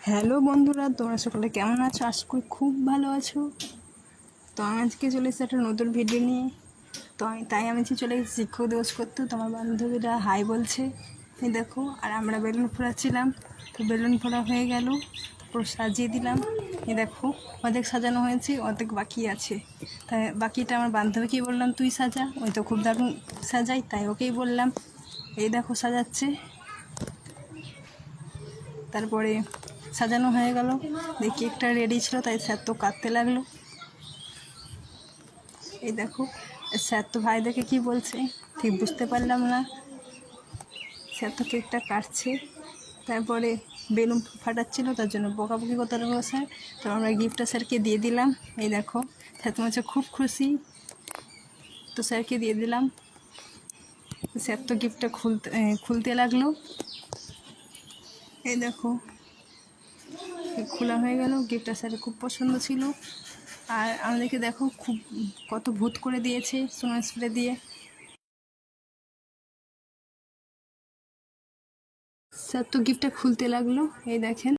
Hello বন্ধুরা, তোমরা সকলে কেমন আছো? আশা করি খুব ভালো আছো। তো আমি আজকে চলে এসেছি একটা নতুন ভিডিও নিয়ে। তো আমি চলে গেছি শিক্ষক দিবস করতে। তোমার বান্ধবীরা হাই বলছে, এই দেখো। আর আমরা বেলুন ফোড়াচ্ছিলাম, তো বেলুন ফোড়া হয়ে গেল, তারপর সাজিয়ে দিলাম। এই দেখো, অর্ধেক সাজানো হয়েছে, অর্ধেক বাকি আছে। তাই বাকিটা আমার বান্ধবীকেই বললাম তুই সাজা, ওই তো খুব দারুণ সাজাই, তাই ওকেই বললাম। এই দেখো সাজাচ্ছে। তারপরে সাজানো হয়ে গেল, দেখি কেকটা রেডি ছিল, তাই স্যার তো কাটতে লাগলো। এই দেখো, স্যার তো ভাই দেখে কী বলছে ঠিক বুঝতে পারলাম না। স্যার তো কেকটা কাটছে, তারপরে বেলুন ফাটাচ্ছিল, তার জন্য বকাবকি করতে লাগলো স্যার। তো আমরা গিফটটা স্যারকে দিয়ে দিলাম। এই দেখো, স্যার তোমার হচ্ছে খুব খুশি, তো স্যারকে দিয়ে দিলাম। স্যার তো গিফটটা খুলতে লাগলো। এই দেখো, খোলা হয়ে গেল। গিফটটা স্যারের খুব পছন্দ ছিল। আর আমাদেরকে দেখো খুব কত ভূত করে দিয়েছে স্নো স্প্রে দিয়ে। স্যার তো গিফটটা খুলতে লাগলো, এই দেখেন।